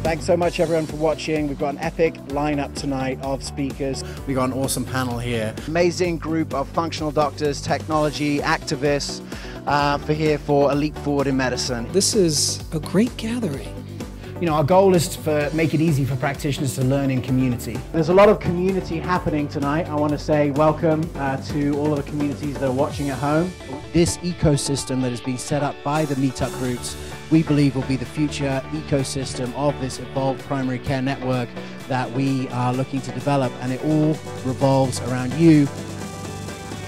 Thanks so much everyone for watching. We've got an epic lineup tonight of speakers. We've got an awesome panel here. Amazing group of functional doctors, technology, activists for a leap forward in medicine. This is a great gathering. You know, our goal is to make it easy for practitioners to learn in community. There's a lot of community happening tonight. I want to say welcome to all of the communities that are watching at home. This ecosystem that is being set up by the Meetup groups, we believe will be the future ecosystem of this evolved primary care network that we are looking to develop, and it all revolves around you.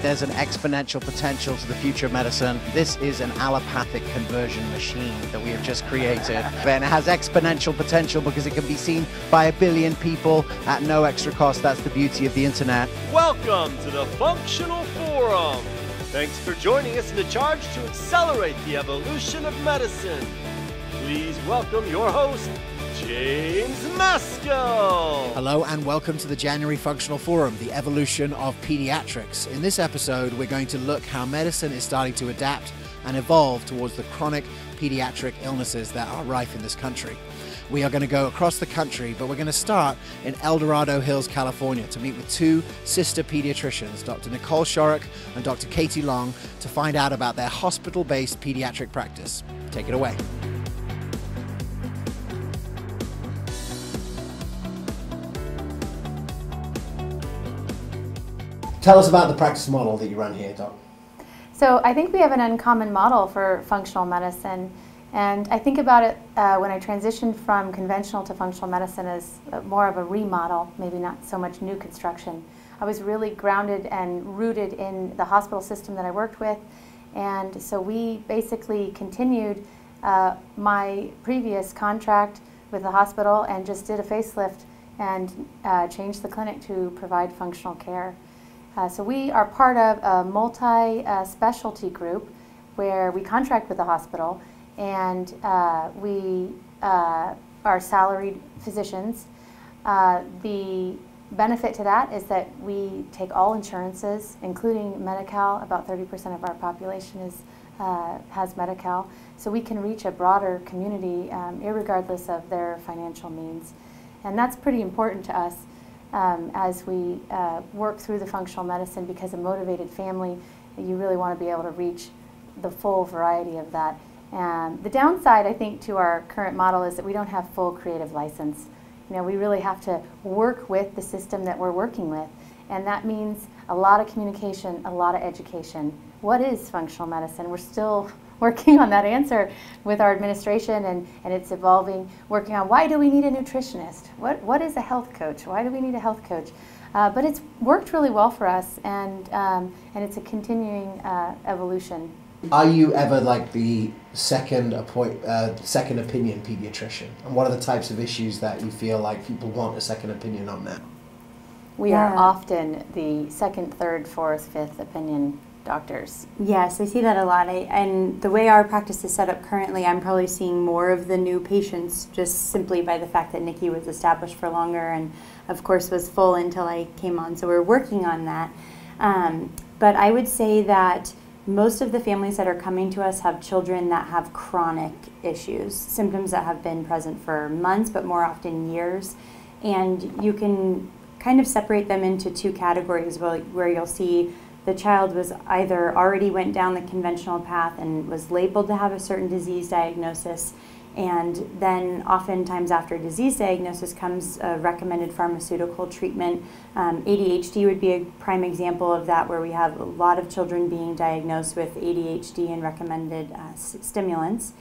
There's an exponential potential to the future of medicine. This is an allopathic conversion machine that we have just created. And it has exponential potential because it can be seen by 1 billion people at no extra cost. That's the beauty of the internet. Welcome to the Functional Forum. Thanks for joining us in the charge to accelerate the evolution of medicine. Please welcome your host, James Maskell. Hello and welcome to the January Functional Forum, the Evolution of Pediatrics. In this episode, we're going to look how medicine is starting to adapt and evolve towards the chronic pediatric illnesses that are rife in this country. We are going to go across the country, but we're going to start in El Dorado Hills, California, to meet with two sister pediatricians, Dr. Nicole Shorrock and Dr. Katie Long, to find out about their hospital-based pediatric practice. Take it away. Tell us about the practice model that you run here, Doc. So I think we have an uncommon model for functional medicine, and I think about it when I transitioned from conventional to functional medicine as more of a remodel, maybe not so much new construction. I was really grounded and rooted in the hospital system that I worked with, and so we basically continued my previous contract with the hospital and just did a facelift and changed the clinic to provide functional care. So we are part of a multi-specialty group where we contract with the hospital, and we are salaried physicians. The benefit to that is that we take all insurances, including Medi-Cal. About 30% of our population has Medi-Cal. So we can reach a broader community irregardless of their financial means. And that's pretty important to us. As we work through the functional medicine, because a motivated family, you really want to be able to reach the full variety of that. And the downside, I think, to our current model is that we don't have full creative license. You know, we really have to work with the system that we're working with, and that means a lot of communication, a lot of education. What is functional medicine? We're still working on that answer with our administration, and it's evolving, working on why do we need a nutritionist? What is a health coach? Why do we need a health coach? But it's worked really well for us, and it's a continuing evolution. Are you ever like the second opinion pediatrician? And what are the types of issues that you feel like people want a second opinion on now? We are often the second, third, fourth, fifth opinion doctors. Yes, I see that a lot. And the way our practice is set up currently, I'm probably seeing more of the new patients just simply by the fact that Nikki was established for longer and, of course, was full until I came on. So we're working on that. But I would say that most of the families that are coming to us have children that have chronic issues, symptoms that have been present for months, but more often years. And you can kind of separate them into two categories where you'll see the child was either already went down the conventional path and was labeled to have a certain disease diagnosis, and then oftentimes after disease diagnosis comes a recommended pharmaceutical treatment. ADHD would be a prime example of that, where we have a lot of children being diagnosed with ADHD and recommended stimulants.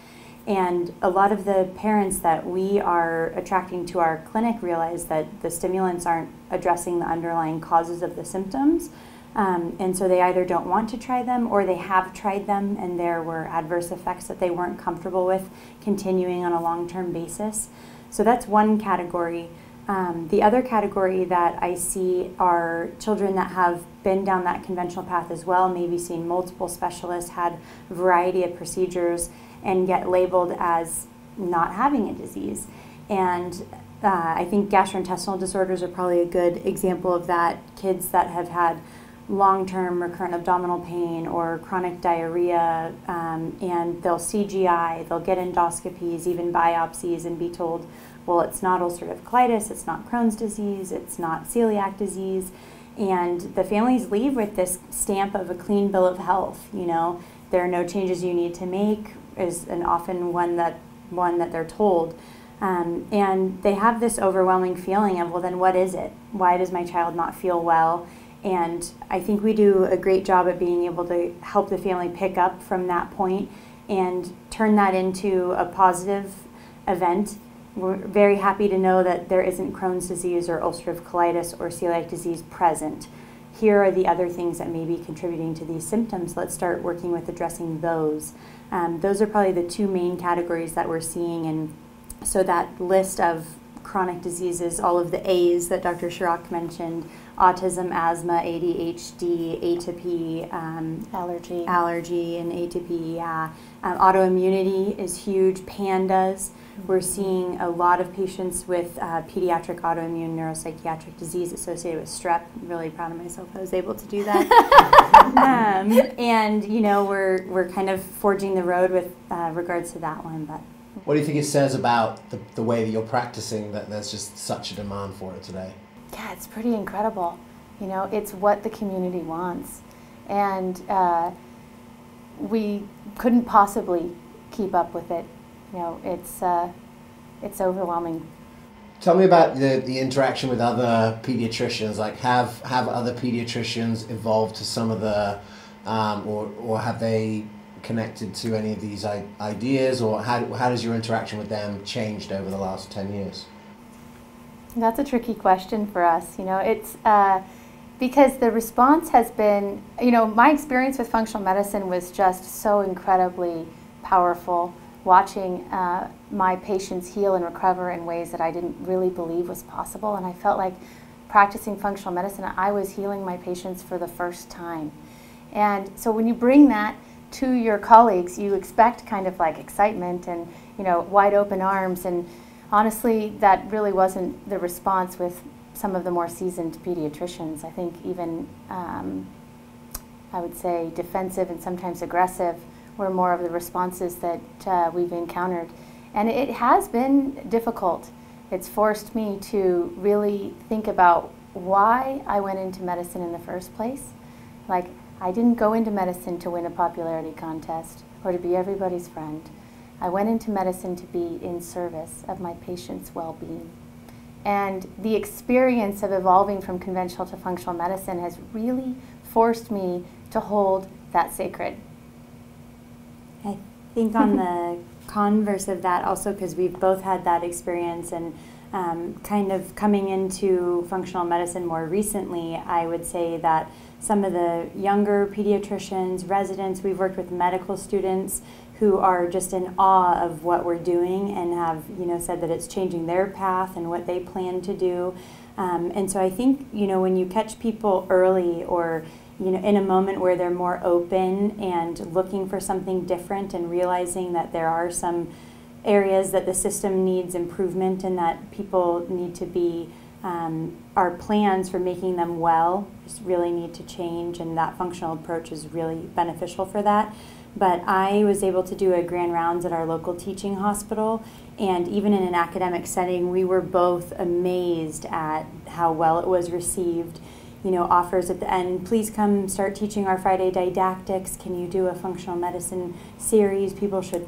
And a lot of the parents that we are attracting to our clinic realize that the stimulants aren't addressing the underlying causes of the symptoms. And so they either don't want to try them, or they have tried them and there were adverse effects that they weren't comfortable with continuing on a long-term basis. So that's one category. The other category that I see are children that have been down that conventional path as well, maybe seen multiple specialists, had a variety of procedures, and get labeled as not having a disease. And I think gastrointestinal disorders are probably a good example of that. Kids that have had long-term recurrent abdominal pain or chronic diarrhea, and they'll see GI, they'll get endoscopies, even biopsies, and be told well, it's not ulcerative colitis, it's not Crohn's disease, it's not celiac disease. And the families leave with this stamp of a clean bill of health. You know, there are no changes you need to make is an often one that they're told. And they have this overwhelming feeling of, well, then what is it? Why does my child not feel well? And I think we do a great job at being able to help the family pick up from that point and turn that into a positive event. We're very happy to know that there isn't Crohn's disease or ulcerative colitis or celiac disease present. Here are the other things that may be contributing to these symptoms. Let's start working with addressing those. Those are probably the two main categories that we're seeing. And so that list of chronic diseases, all of the A's that Dr. Shorrock mentioned, autism, asthma, ADHD, atopy, allergy and atopy, autoimmunity is huge, PANDAS. We're seeing a lot of patients with pediatric autoimmune neuropsychiatric disease associated with strep. I'm really proud of myself I was able to do that. And you know, we're kind of forging the road with regards to that one. But what do you think it says about the way that you're practicing that there's just such a demand for it today? Yeah, it's pretty incredible. You know, it's what the community wants. And we couldn't possibly keep up with it. You know, it's overwhelming. Tell me about the interaction with other pediatricians. Like, have other pediatricians evolved to some of the, or have they connected to any of these ideas, or how does your interaction with them changed over the last 10 years? That's a tricky question for us. You know, it's because the response has been, you know, my experience with functional medicine was just so incredibly powerful, watching my patients heal and recover in ways that I didn't really believe was possible. And I felt like practicing functional medicine, I was healing my patients for the first time. And so when you bring that to your colleagues, you expect kind of like excitement and, you know, wide open arms. And honestly, that really wasn't the response with some of the more seasoned pediatricians. I think even, I would say, defensive and sometimes aggressive were more of the responses that we've encountered. And it has been difficult. It's forced me to really think about why I went into medicine in the first place. Like, I didn't go into medicine to win a popularity contest or to be everybody's friend. I went into medicine to be in service of my patients' well-being. And the experience of evolving from conventional to functional medicine has really forced me to hold that sacred. I think on the converse of that also, because we've both had that experience and kind of coming into functional medicine more recently, I would say that some of the younger pediatricians, residents, we've worked with medical students who are just in awe of what we're doing and have, you know, said that it's changing their path and what they plan to do. And so I think, you know, when you catch people early or, you know, in a moment where they're more open and looking for something different and realizing that there are some areas that the system needs improvement and that people need to be, our plans for making them well just really need to change, and that functional approach is really beneficial for that. But I was able to do a grand rounds at our local teaching hospital, and even in an academic setting, we were both amazed at how well it was received. You know, offers at the end, please come start teaching our Friday didactics. Can you do a functional medicine series? People should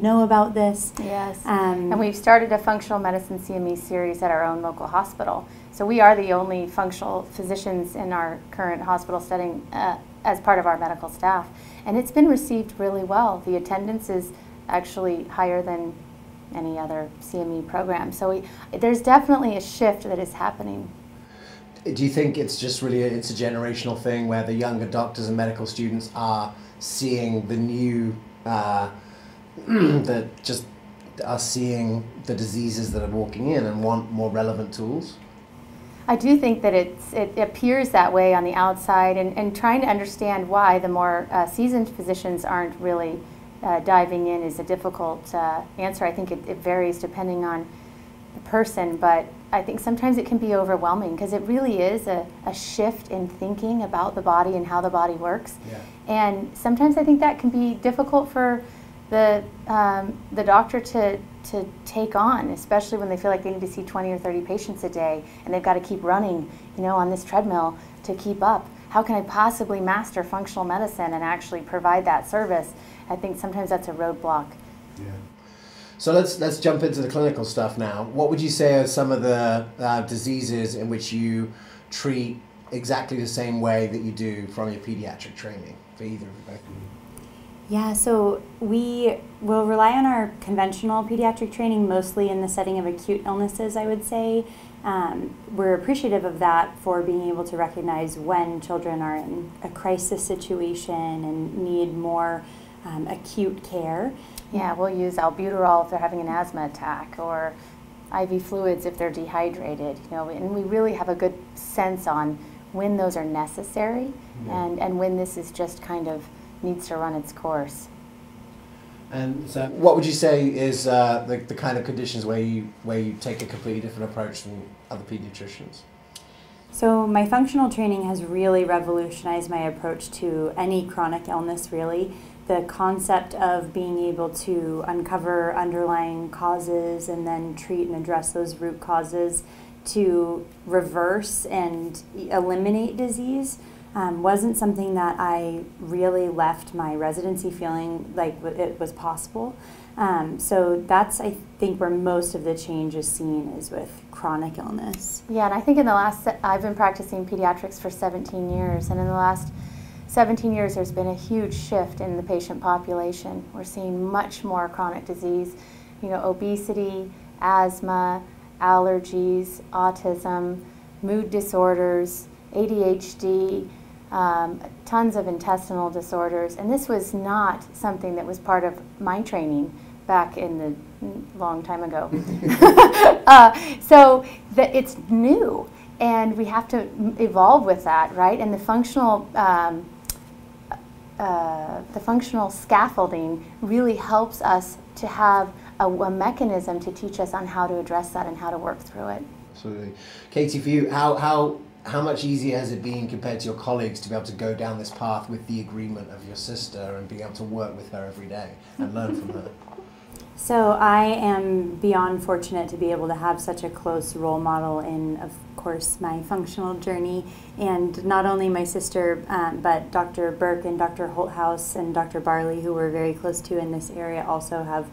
know about this. Yes, and we've started a functional medicine CME series at our own local hospital. So we are the only functional physicians in our current hospital setting as part of our medical staff. And it's been received really well. The attendance is actually higher than any other CME program. So there's definitely a shift that is happening. Do you think it's just really it's a generational thing where the younger doctors and medical students are seeing the new, that just are seeing the diseases that are walking in and want more relevant tools? I do think that it appears that way on the outside, and trying to understand why the more seasoned physicians aren't really diving in is a difficult answer. I think it varies depending on the person, but I think sometimes it can be overwhelming because it really is a shift in thinking about the body and how the body works. Yeah. And sometimes I think that can be difficult for the doctor to take on, especially when they feel like they need to see 20 or 30 patients a day and they've got to keep running, on this treadmill to keep up. How can I possibly master functional medicine and actually provide that service? I think sometimes that's a roadblock. Yeah. So let's jump into the clinical stuff now. What would you say are some of the diseases in which you treat exactly the same way that you do from your pediatric training for either of you both? Yeah, so we will rely on our conventional pediatric training mostly in the setting of acute illnesses, I would say. We're appreciative of that for being able to recognize when children are in a crisis situation and need more acute care. Yeah, we'll use albuterol if they're having an asthma attack, or IV fluids if they're dehydrated, and we really have a good sense on when those are necessary and when this is just kind of needs to run its course. And so what would you say is the kind of conditions where you take a completely different approach than other pediatricians? So my functional training has really revolutionized my approach to any chronic illness, really. The concept of being able to uncover underlying causes and then treat and address those root causes to reverse and eliminate disease wasn't something that I really left my residency feeling like it was possible. So that's, I think, where most of the change is seen is with chronic illness. Yeah, and I think I've been practicing pediatrics for 17 years, and in the last 17 years there's been a huge shift in the patient population. We're seeing much more chronic disease, obesity, asthma, allergies, autism, mood disorders, ADHD, tons of intestinal disorders, and this was not something that was part of my training back in the long time ago. So it's new, and we have to evolve with that, right? And the functional scaffolding really helps us to have a mechanism to teach us on how to address that and how to work through it. Absolutely. Katie, for you, how much easier has it been compared to your colleagues to be able to go down this path with the agreement of your sister and being able to work with her every day and learn from her? So I am beyond fortunate to be able to have such a close role model in, of course, my functional journey. And not only my sister, but Dr. Burke and Dr. Holthouse and Dr. Barley, who we're very close to in this area, also have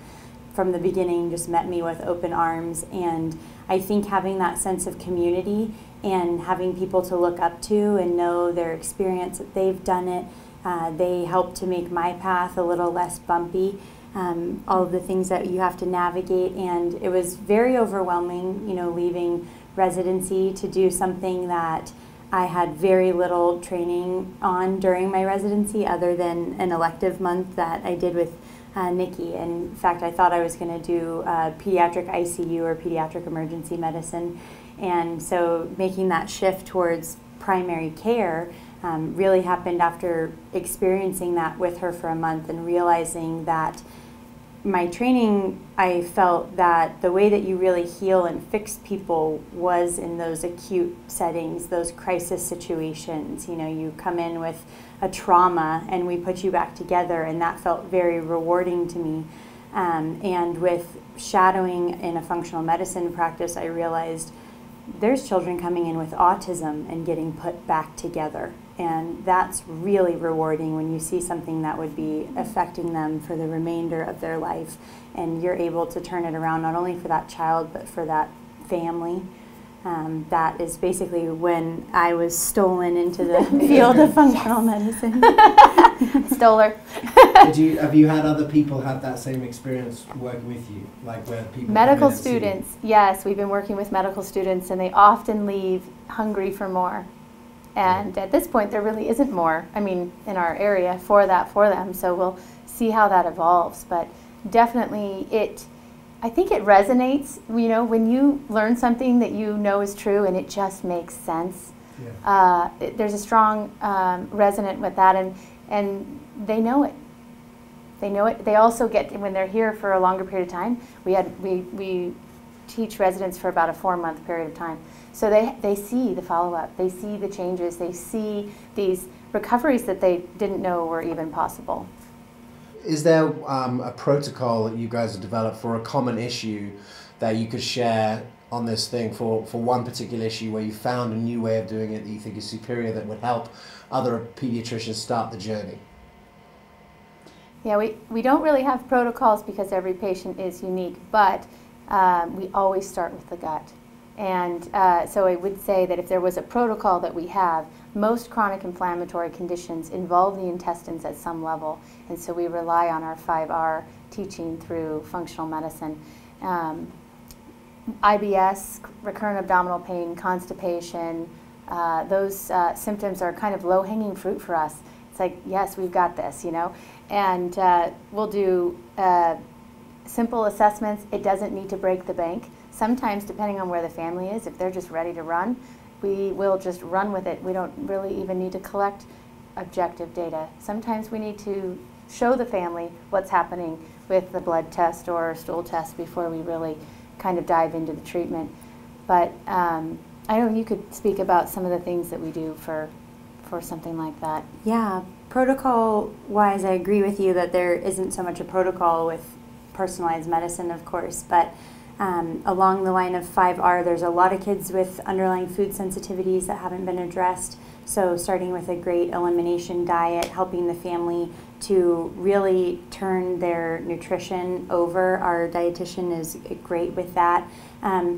from the beginning just met me with open arms. And I think having that sense of community and having people to look up to and know their experience, that they've done it, they help to make my path a little less bumpy. All of the things that you have to navigate, and it was very overwhelming, leaving residency to do something that I had very little training on during my residency other than an elective month that I did with Nikki. And in fact, I thought I was going to do pediatric ICU or pediatric emergency medicine. And so making that shift towards primary care really happened after experiencing that with her for a month and realizing that my training, I felt that the way that you really heal and fix people was in those acute settings, those crisis situations. You come in with a trauma and we put you back together, and that felt very rewarding to me. And with shadowing in a functional medicine practice, I realized there's children coming in with autism and getting put back together. And that's really rewarding when you see something that would be affecting them for the remainder of their life. And you're able to turn it around not only for that child, but for that family. That is basically when I was stolen into the field of functional medicine. Stole her. Have you had other people have that same experience working with you? Like where people medical students, yes, we've been working with medical students, and they often leave hungry for more. And at this point, there really isn't more, in our area for them. So we'll see how that evolves. But definitely I think it resonates, when you learn something that you know is true and it just makes sense. Yeah. There's a strong resonance with that, and they know it. They know it. They also get, when they're here for a longer period of time, we teach residents for about a 4-month period of time. So they see the follow-up, they see the changes, they see these recoveries that they didn't know were even possible. is there a protocol that you guys have developed for a common issue that you could share on this thing for one particular issue where you found a new way of doing it that you think is superior that would help other pediatricians start the journey? Yeah, we don't really have protocols because every patient is unique, but we always start with the gut. And so I would say that if there was a protocol that we have, most chronic inflammatory conditions involve the intestines at some level. And so we rely on our 5R teaching through functional medicine. IBS, recurrent abdominal pain, constipation, those symptoms are kind of low-hanging fruit for us. It's like, yes, we've got this, you know. And we'll do simple assessments. It doesn't need to break the bank. Sometimes, depending on where the family is, if they're just ready to run, we will just run with it. We don't really even need to collect objective data. Sometimes we need to show the family what's happening with the blood test or stool test before we really kind of dive into the treatment. But I know you could speak about some of the things that we do for something like that. Yeah, protocol-wise, I agree with you that there isn't so much a protocol with personalized medicine, of course, but along the line of 5R, there's a lot of kids with underlying food sensitivities that haven't been addressed. So starting with a great elimination diet, helping the family to really turn their nutrition over. Our dietitian is great with that.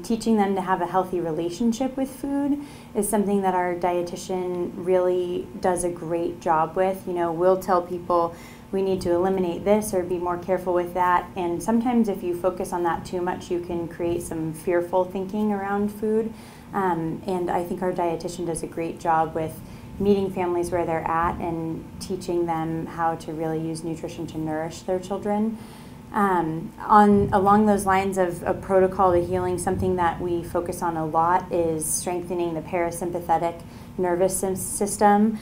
Teaching them to have a healthy relationship with food is something that our dietitian really does a great job with. You know, we'll tell people we need to eliminate this or be more careful with that. And sometimes if you focus on that too much, you can create some fearful thinking around food. And I think our dietitian does a great job with meeting families where they're at and teaching them how to really use nutrition to nourish their children. Along those lines of a protocol to healing, something that we focus on a lot is strengthening the parasympathetic nervous system,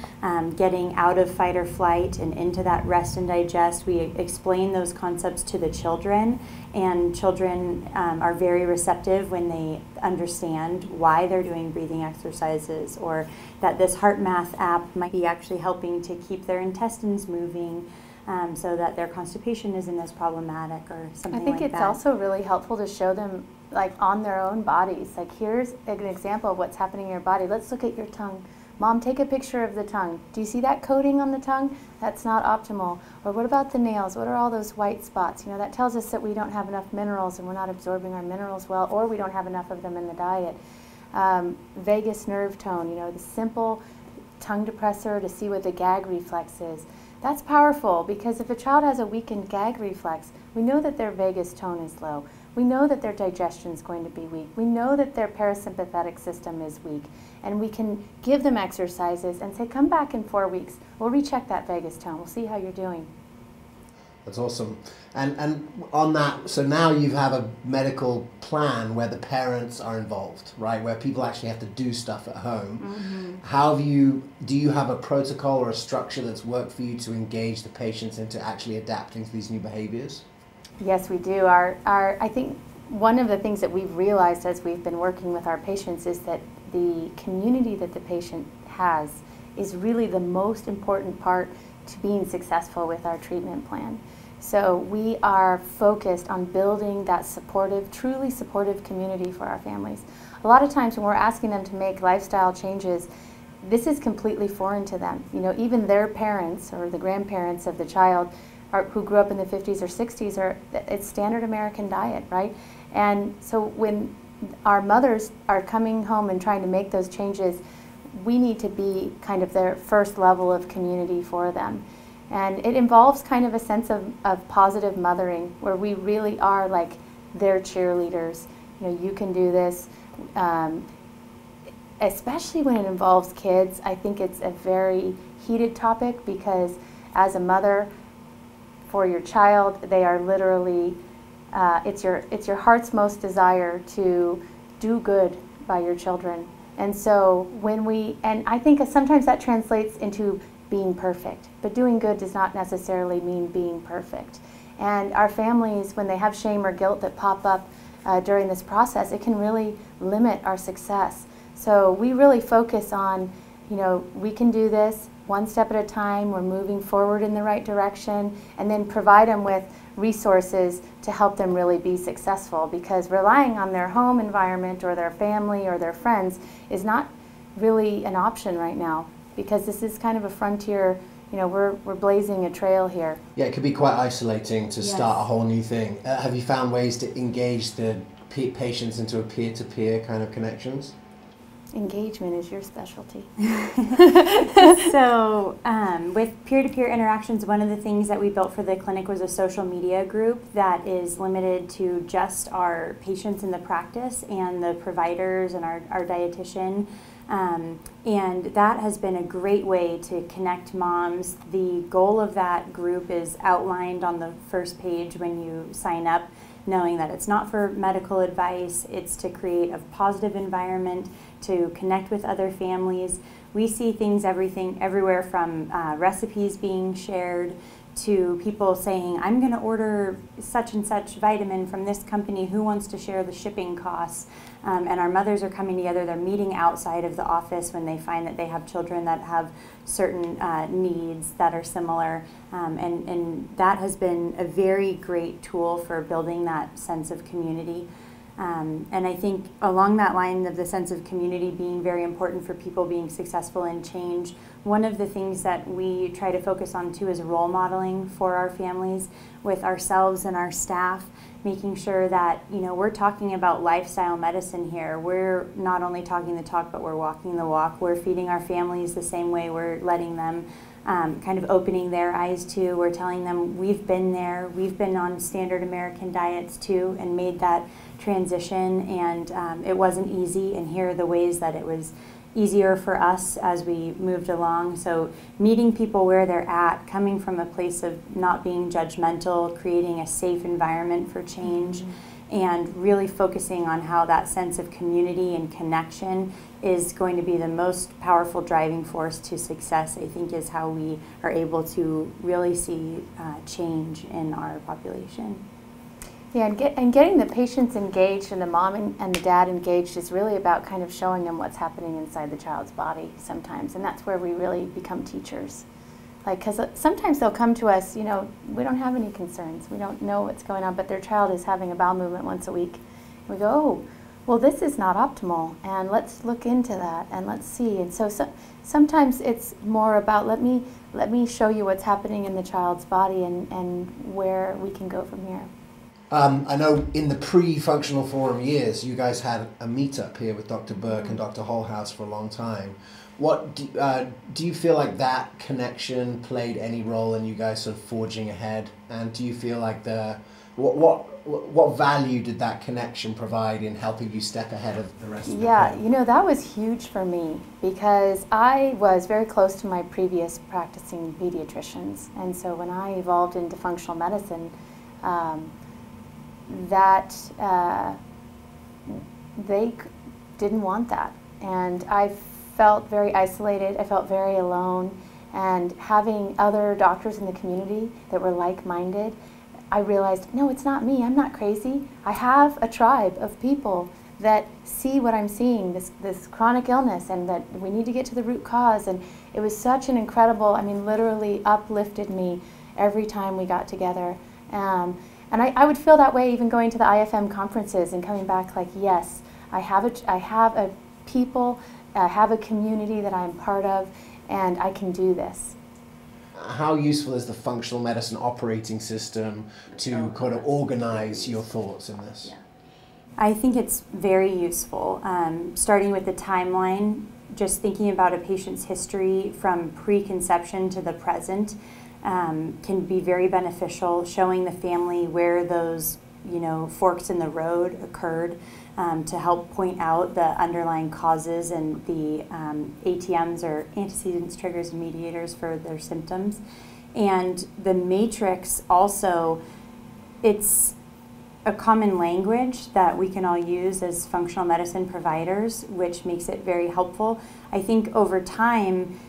getting out of fight or flight and into that rest and digest. We explain those concepts to the children, and children are very receptive when they understand why they're doing breathing exercises, or that this heart math app might be actually helping to keep their intestines moving, so that their constipation isn't as problematic or something like that. I think it's also really helpful to show them like on their own bodies. Like, here's an example of what's happening in your body. Let's look at your tongue. Mom, take a picture of the tongue. Do you see that coating on the tongue? That's not optimal. Or what about the nails? What are all those white spots? You know, that tells us that we don't have enough minerals and we're not absorbing our minerals well, or we don't have enough of them in the diet. Vagus nerve tone, you know, the simple tongue depressor to see what the gag reflex is. That's powerful, because if a child has a weakened gag reflex, we know that their vagus tone is low. We know that their digestion is going to be weak. We know that their parasympathetic system is weak. And we can give them exercises and say, come back in 4 weeks. We'll recheck that vagus tone. We'll see how you're doing. That's awesome. And on that, so now you have a medical plan where the parents are involved, right? Where people actually have to do stuff at home. Mm-hmm. How have do you have a protocol or a structure that's worked for you to engage the patients into actually adapting to these new behaviors? Yes, we do. I think one of the things that we've realized as we've been working with our patients is that the community that the patient has is really the most important part to being successful with our treatment plan. So we are focused on building that supportive, truly supportive community for our families. A lot of times when we're asking them to make lifestyle changes, this is completely foreign to them. You know, even their parents or the grandparents of the child who grew up in the 50s or 60s, it's standard American diet, right? And so when our mothers are coming home and trying to make those changes, we need to be kind of their first level of community for them. And it involves kind of a sense of positive mothering, where we really are like their cheerleaders. You know, you can do this. Especially when it involves kids, I think it's a very heated topic, because as a mother, for your child, they are literally, it's your heart's most desire to do good by your children. And so and I think sometimes that translates into being perfect, but doing good does not necessarily mean being perfect. And our families, when they have shame or guilt that pop up during this process, it can really limit our success. So we really focus on, you know, we can do this. one step at a time, we're moving forward in the right direction, and then provide them with resources to help them really be successful, because relying on their home environment or their family or their friends is not really an option right now, because this is kind of a frontier. You know, we're blazing a trail here. Yeah, it could be quite isolating to start a whole new thing. Have you found ways to engage the patients into a peer-to-peer kind of connections? Engagement is your specialty. So with peer-to-peer interactions, one of the things that we built for the clinic was a social media group that is limited to just our patients in the practice and the providers and our dietitian. And that has been a great way to connect moms. The goal of that group is outlined on the first page when you sign up, knowing that it's not for medical advice, it's to create a positive environment, to connect with other families. We see things everywhere from recipes being shared to people saying, I'm going to order such and such vitamin from this company, who wants to share the shipping costs? And our mothers are coming together, they're meeting outside of the office when they find that they have children that have certain needs that are similar. And that has been a very great tool for building that sense of community. And I think along that line of the sense of community being very important for people being successful in change, one of the things that we try to focus on too is role modeling for our families with ourselves and our staff, making sure that, you know, we're talking about lifestyle medicine here. We're not only talking the talk, but we're walking the walk. We're feeding our families the same way. We're letting them kind of opening their eyes too. We're telling them we've been there. We've been on standard American diets too and made that transition, and it wasn't easy, and here are the ways that it was easier for us as we moved along. So meeting people where they're at, coming from a place of not being judgmental, creating a safe environment for change, and really focusing on how that sense of community and connection is going to be the most powerful driving force to success, I think, is how we are able to really see change in our population. Yeah, and getting the patients engaged and the mom and the dad engaged is really about kind of showing them what's happening inside the child's body sometimes, and that's where we really become teachers. Like, because sometimes they'll come to us, you know, we don't have any concerns, we don't know what's going on, but their child is having a bowel movement once a week. And we go, oh, well, this is not optimal, and let's look into that, and let's see. And so sometimes it's more about let me show you what's happening in the child's body and where we can go from here. I know in the pre-functional forum years, you guys had a meetup here with Dr. Burke and Dr. Holhouse for a long time. What do you feel like that connection played any role in you guys sort of forging ahead? And do you feel like what value did that connection provide in helping you step ahead of the rest of the program? You know, that was huge for me because I was very close to my previous practicing pediatricians, and so when I evolved into functional medicine, they didn't want that, and I felt very isolated. I felt very alone, and having other doctors in the community that were like-minded, I realized, no, it's not me. I'm not crazy. I have a tribe of people that see what I'm seeing, this chronic illness, and that we need to get to the root cause. And it was such an incredible, I mean, literally uplifted me every time we got together. And I would feel that way even going to the IFM conferences and coming back like, yes, I have a people, I have a community that I'm part of, and I can do this. How useful is the functional medicine operating system to kind of organize your thoughts in this? Yeah. I think it's very useful. Starting with the timeline, just thinking about a patient's history from preconception to the present can be very beneficial, showing the family where those forks in the road occurred to help point out the underlying causes and the ATMs or antecedents, triggers, and mediators for their symptoms. And the matrix also, it's a common language that we can all use as functional medicine providers, which makes it very helpful. I think over time,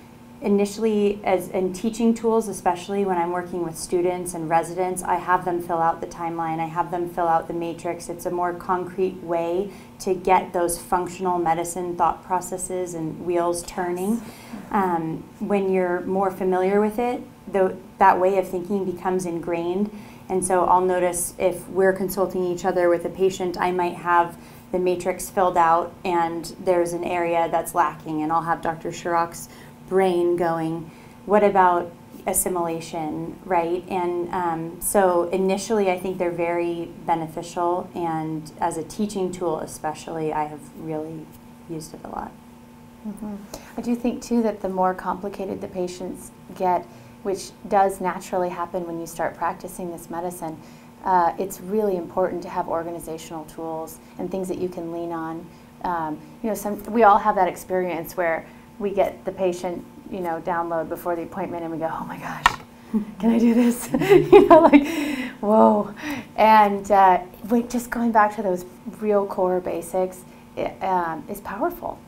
initially, as in teaching tools, especially when I'm working with students and residents, I have them fill out the timeline, I have them fill out the matrix. It's a more concrete way to get those functional medicine thought processes and wheels turning. when you're more familiar with it, that way of thinking becomes ingrained. And so I'll notice if we're consulting each other with a patient, I might have the matrix filled out and there's an area that's lacking, and I'll have Dr. Shorrock's brain going, what about assimilation, right? And so initially I think they're very beneficial, and as a teaching tool especially, I have really used it a lot. Mm-hmm. I do think too that the more complicated the patients get, which does naturally happen when you start practicing this medicine, it's really important to have organizational tools and things that you can lean on. We all have that experience where we get the patient, download before the appointment, and we go, oh my gosh, can I do this? Whoa. And just going back to those real core basics is powerful.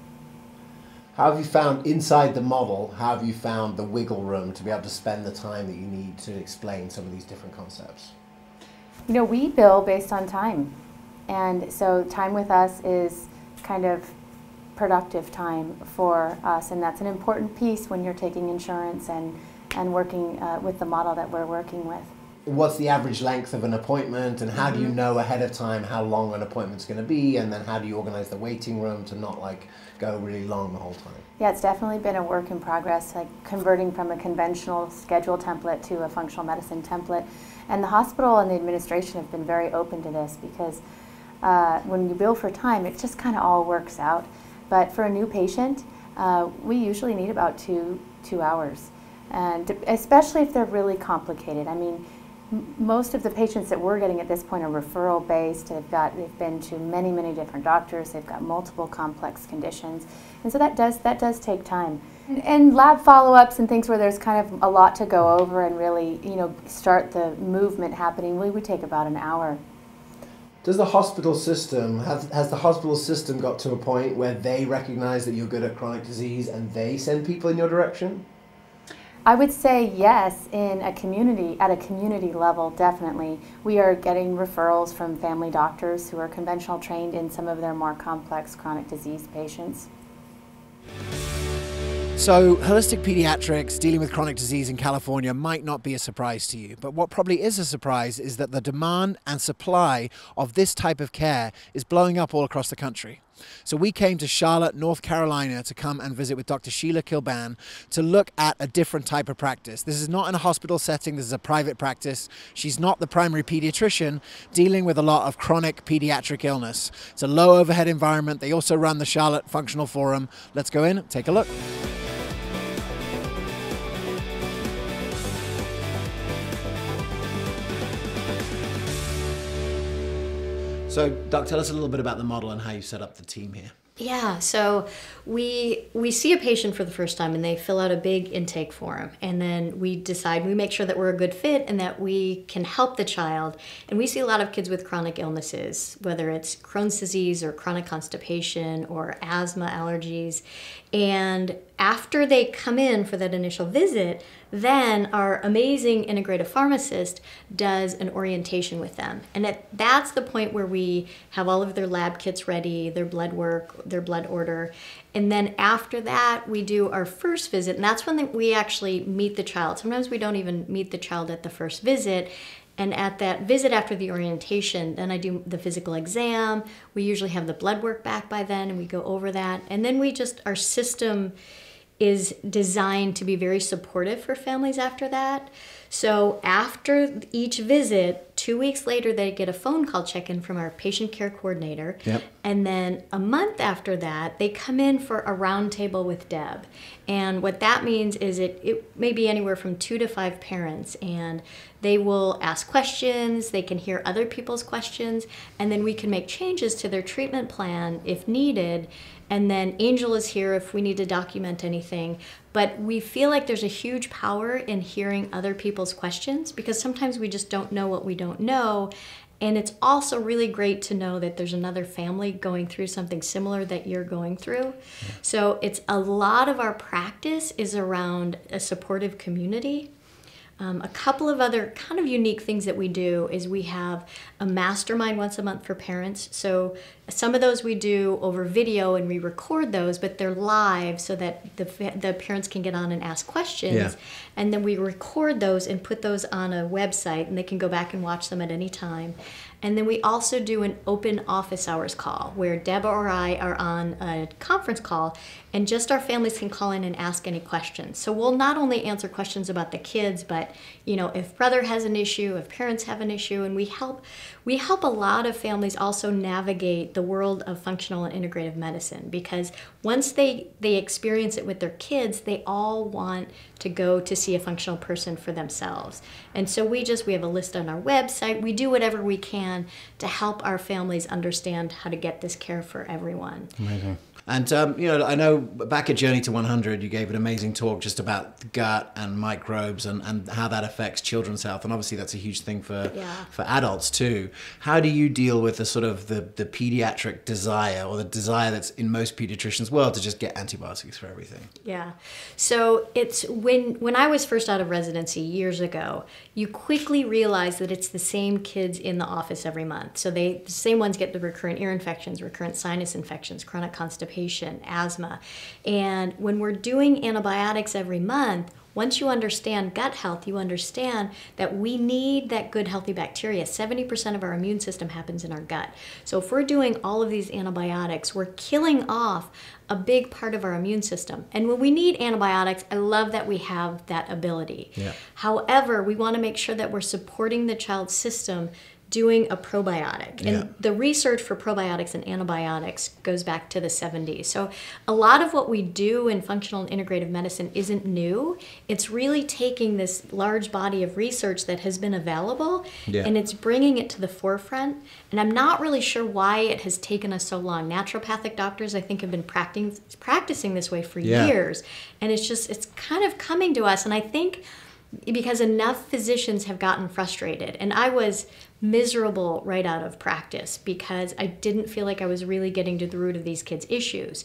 How have you found, inside the model, how have you found the wiggle room to be able to spend the time that you need to explain some of these different concepts? We bill based on time. And so time with us is kind of productive time for us. And that's an important piece when you're taking insurance and working with the model that we're working with. What's the average length of an appointment, and how do you know ahead of time how long an appointment's going to be, and then how do you organize the waiting room to not go really long the whole time? Yeah, it's definitely been a work in progress, converting from a conventional schedule template to a functional medicine template. And the hospital and the administration have been very open to this, because when you bill for time, it just kind of all works out. But for a new patient, we usually need about two hours, and especially if they're really complicated. I mean, most of the patients that we're getting at this point are referral based. They've been to many different doctors. They've got multiple complex conditions, and so that does take time. And lab follow-ups and things where there's kind of a lot to go over and really start the movement happening, we would take about an hour. Does the hospital system has the hospital system got to a point where they recognize that you're good at chronic disease and they send people in your direction? I would say yes, at a community level, definitely. We are getting referrals from family doctors who are conventional trained in some of their more complex chronic disease patients. So, holistic pediatrics dealing with chronic disease in California might not be a surprise to you, but what probably is a surprise is that the demand and supply of this type of care is blowing up all across the country. So we came to Charlotte, North Carolina to come and visit with Dr. Sheila Kilban to look at a different type of practice. This is not in a hospital setting, this is a private practice. She's not the primary pediatrician dealing with a lot of chronic pediatric illness. It's a low overhead environment. They also run the Charlotte Functional Forum. Let's go in, take a look. So, Doc, tell us a little bit about the model and how you set up the team here. Yeah, so we see a patient for the first time and they fill out a big intake form, and then we make sure that we're a good fit and that we can help the child. And we see a lot of kids with chronic illnesses, whether it's Crohn's disease or chronic constipation or asthma, allergies. And after they come in for that initial visit, then our amazing integrative pharmacist does an orientation with them. And that's the point where we have all of their lab kits ready, their blood work, their blood order. And then after that, we do our first visit, and that's when we actually meet the child. Sometimes we don't even meet the child at the first visit. And at that visit after the orientation, then I do the physical exam. We usually have the blood work back by then, and we go over that. And then our system is designed to be very supportive for families after that. So after each visit, 2 weeks later, they get a phone call check-in from our patient care coordinator. Yep. And then a month after that, they come in for a round table with Deb. And what that means is it may be anywhere from 2 to 5 parents, and they will ask questions, they can hear other people's questions, and then we can make changes to their treatment plan if needed. And then Angel is here if we need to document anything. But we feel like there's a huge power in hearing other people's questions, because sometimes we just don't know what we don't know. And it's also really great to know that there's another family going through something similar that you're going through. So it's a lot of our practice is around a supportive community. A couple of other kind of unique things that we do is we have a mastermind once a month for parents. So some of those we do over video and we record those, but they're live so that the parents can get on and ask questions. Yeah. And then we record those and put those on a website, and they can go back and watch them at any time. And then we also do an open office hours call where Deb or I are on a conference call, and just our families can call in and ask any questions. So we'll not only answer questions about the kids, but if brother has an issue, if parents have an issue, and we help a lot of families also navigate the world of functional and integrative medicine, because once they experience it with their kids, they all want to go to see a functional person for themselves. And so we have a list on our website. We do whatever we can to help our families understand how to get this care for everyone. Amazing. And, I know back at Journey to 100, you gave an amazing talk just about the gut and microbes and how that affects children's health. And obviously that's a huge thing for adults too. How do you deal with the sort of the pediatric desire, or the desire that's in most pediatricians' world, to just get antibiotics for everything? Yeah. So it's when I was first out of residency years ago, you quickly realize that it's the same kids in the office every month. So the same ones get the recurrent ear infections, recurrent sinus infections, chronic constipation, asthma. And when we're doing antibiotics every month, once you understand gut health, you understand that we need that good healthy bacteria. 70% of our immune system happens in our gut. So if we're doing all of these antibiotics, we're killing off a big part of our immune system. And when we need antibiotics, I love that we have that ability. Yeah. However, we want to make sure that we're supporting the child's system doing a probiotic. And the research for probiotics and antibiotics goes back to the 70s. So a lot of what we do in functional and integrative medicine isn't new. It's really taking this large body of research that has been available and it's bringing it to the forefront. And I'm not really sure why it has taken us so long. Naturopathic doctors, I think, have been practicing this way for years. And it's kind of coming to us. And I think because enough physicians have gotten frustrated. And I was miserable right out of practice because I didn't feel like I was really getting to the root of these kids' issues.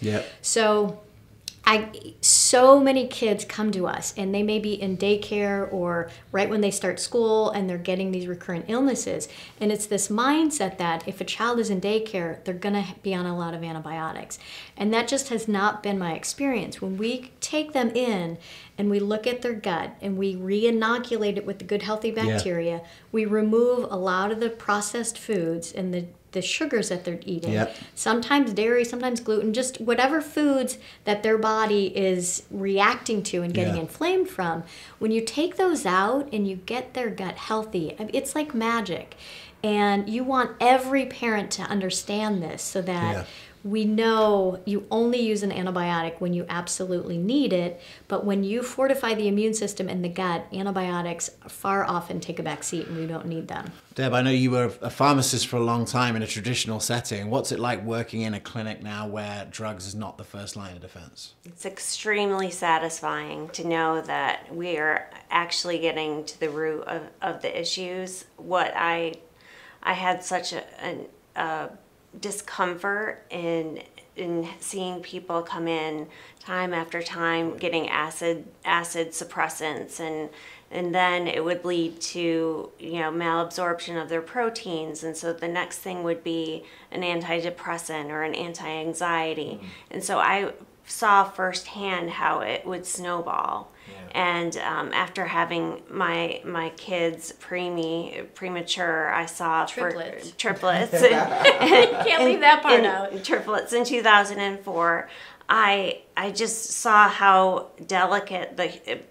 So many kids come to us, and they may be in daycare or right when they start school, and they're getting these recurrent illnesses. And it's this mindset that if a child is in daycare, they're going to be on a lot of antibiotics. And that just has not been my experience. When we take them in and we look at their gut and we re-inoculate it with the good healthy bacteria, we remove a lot of the processed foods and the sugars that they're eating, sometimes dairy, sometimes gluten, just whatever foods that their body is reacting to and getting inflamed from. When you take those out and you get their gut healthy, it's like magic. And you want every parent to understand this so that we know you only use an antibiotic when you absolutely need it, but when you fortify the immune system in the gut, antibiotics far often take a back seat and we don't need them. Deb, I know you were a pharmacist for a long time in a traditional setting. What's it like working in a clinic now where drugs is not the first line of defense? It's extremely satisfying to know that we are actually getting to the root of the issues. What I had such a discomfort in seeing people come in time after time getting acid suppressants, and then it would lead to malabsorption of their proteins, and so the next thing would be an antidepressant or an anti-anxiety. And so I saw firsthand how it would snowball. And after having my kids premature, I saw triplets. Can't leave that part out. Triplets in 2004. I just saw how delicate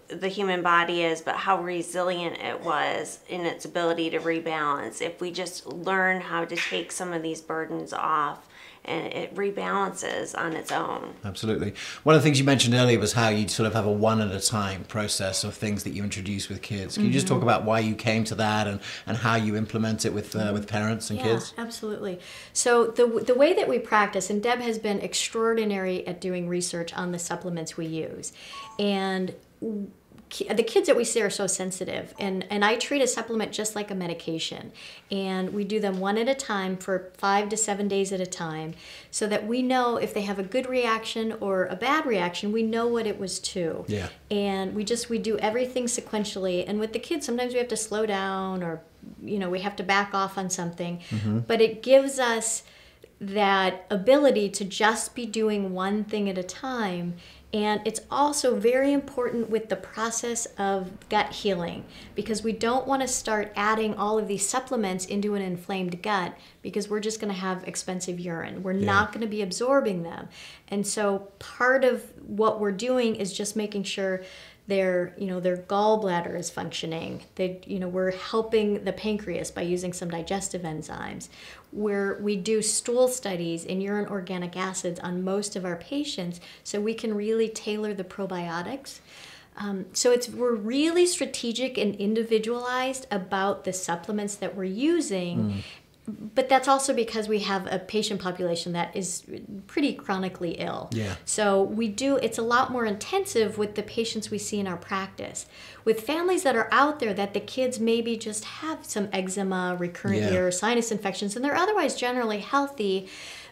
the human body is, but how resilient it was in its ability to rebalance. If we just learn how to take some of these burdens off, and it rebalances on its own. Absolutely. One of the things you mentioned earlier was how you sort of have a one at a time process of things that you introduce with kids. Can you just talk about why you came to that and how you implement it with parents and kids? Absolutely. So the way that we practice, and Deb has been extraordinary at doing research on the supplements we use, and the kids that we see are so sensitive, and I treat a supplement just like a medication, and we do them one at a time for 5 to 7 days at a time, so that we know if they have a good reaction or a bad reaction, we know what it was to. Yeah. And we do everything sequentially. And with the kids, sometimes we have to slow down, or we have to back off on something, but it gives us that ability to just be doing one thing at a time. And it's also very important with the process of gut healing, because we don't want to start adding all of these supplements into an inflamed gut, because we're just going to have expensive urine. We're not going to be absorbing them. And so part of what we're doing is just making sure their gallbladder is functioning. We're helping the pancreas by using some digestive enzymes. We do stool studies in urine organic acids on most of our patients, so we can really tailor the probiotics. So we're really strategic and individualized about the supplements that we're using. But that's also because we have a patient population that is pretty chronically ill. Yeah. So it's a lot more intensive with the patients we see in our practice. With families that are out there that the kids maybe just have some eczema, recurrent ear, sinus infections, and they're otherwise generally healthy,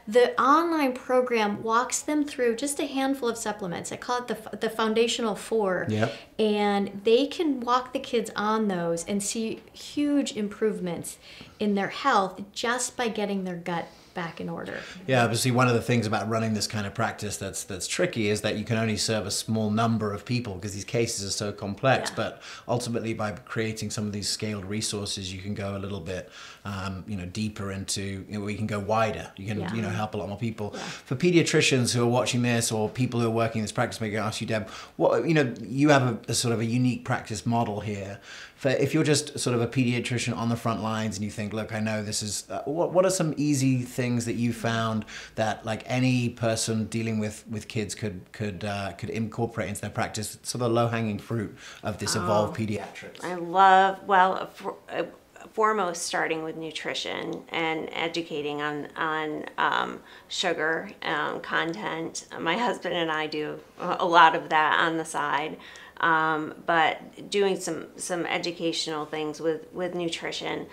the online program walks them through just a handful of supplements. I call it the foundational 4. Yep. And they can walk the kids on those and see huge improvements in their health just by getting their gut back in order. Yeah, obviously one of the things about running this kind of practice that's tricky is that you can only serve a small number of people because these cases are so complex. Yeah. But ultimately, by creating some of these scaled resources, you can go a little bit, deeper into. We can go wider. You can, help a lot more people. Yeah. For pediatricians who are watching this, or people who are working in this practice, maybe I ask you, Deb, you have a sort of a unique practice model here. If you're just sort of a pediatrician on the front lines and you think, look, I know this is, what are some easy things that you found that like any person dealing with kids could incorporate into their practice, sort of low-hanging fruit of this evolved pediatrics? I love, foremost starting with nutrition and educating on sugar content. My husband and I do a lot of that on the side. But doing some educational things with nutrition.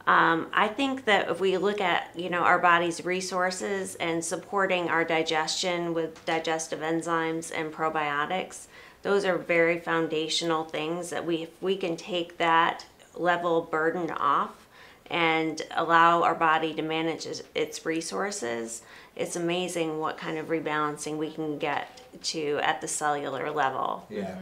I think that if we look at, our body's resources and supporting our digestion with digestive enzymes and probiotics, those are very foundational things that if we can take that level of burden off and allow our body to manage its resources, it's amazing what kind of rebalancing we can get to at the cellular level. Yeah.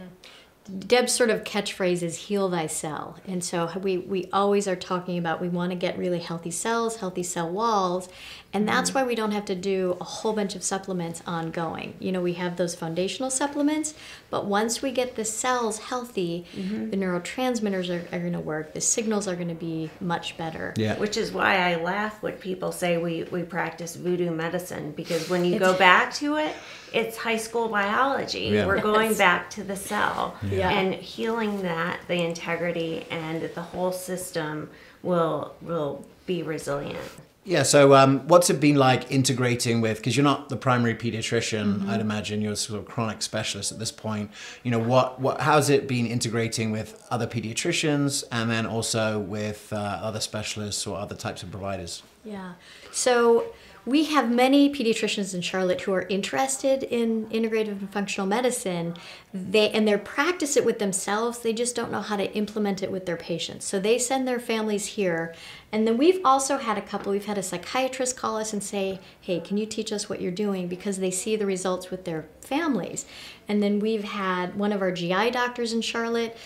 Deb's sort of catchphrase is heal thy cell. And so we always are talking about we want to get really healthy cells, healthy cell walls. And that's why we don't have to do a whole bunch of supplements ongoing. We have those foundational supplements, but once we get the cells healthy, the neurotransmitters are going to work, the signals are going to be much better. Yeah. Which is why I laugh when people say we practice voodoo medicine, because when you go back to it, it's high school biology. Yeah. We're going back to the cell Yeah. and healing that, the integrity, and the whole system will be resilient. Yeah, so what's it been like integrating with, because you're not the primary pediatrician, I'd imagine you're a sort of chronic specialist at this point. How's it been integrating with other pediatricians and then also with other specialists or other types of providers? Yeah. So we have many pediatricians in Charlotte who are interested in integrative and functional medicine. They practice it with themselves. They just don't know how to implement it with their patients. So they send their families here. And then we've also had we've had a psychiatrist call us and say, hey, can you teach us what you're doing? Because they see the results with their families. And then we've had one of our GI doctors in Charlotte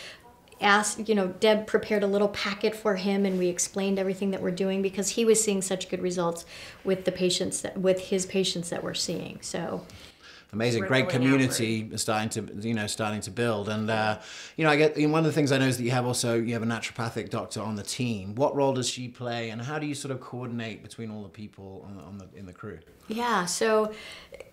asked, Deb prepared a little packet for him, and we explained everything that we're doing because he was seeing such good results with his patients that we're seeing. So amazing, great community starting to build. And I get one of the things I know is that you have a naturopathic doctor on the team. What role does she play, and how do you sort of coordinate between all the people in the crew? Yeah, so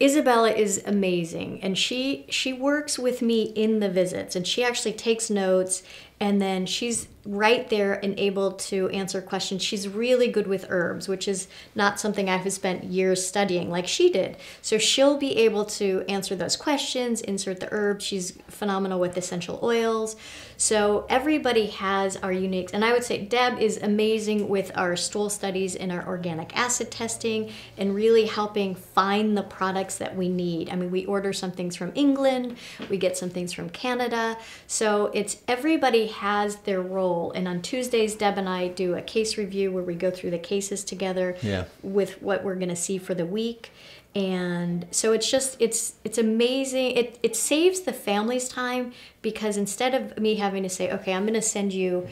Isabella is amazing, and she works with me in the visits, and she actually takes notes And then she's right there and able to answer questions. She's really good with herbs, which is not something I've spent years studying like she did. So she'll be able to answer those questions, insert the herbs. She's phenomenal with essential oils. So everybody has our unique, and I would say Deb is amazing with our stool studies and our organic acid testing and really helping find the products that we need. I mean, we order some things from England, we get some things from Canada. So it's everybody has their role. And on Tuesdays, Deb and I do a case review where we go through the cases together with what we're going to see for the week. And so it's just, it's amazing. It saves the family's time, because instead of me having to say, okay, I'm going to send you,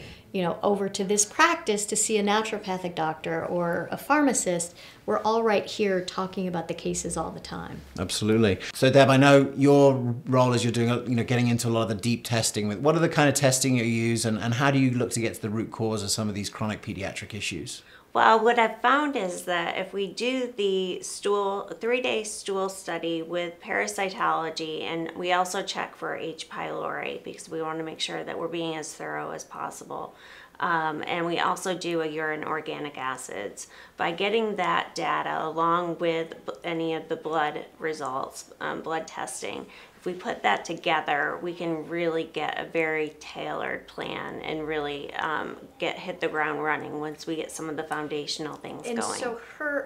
over to this practice to see a naturopathic doctor or a pharmacist, we're all right here talking about the cases all the time. Absolutely. So Deb, I know your role is you're doing, getting into a lot of the deep testing. What are the kind of testing you use, and how do you look to get to the root cause of some of these chronic pediatric issues? Well, what I've found is that if we do the 3-day stool study with parasitology, and we also check for H. pylori because we want to make sure that we're being as thorough as possible. And we also do a urine organic acids. By getting that data along with any of the blood results, blood testing, if we put that together, we can really get a very tailored plan and really hit the ground running once we get some of the foundational things going.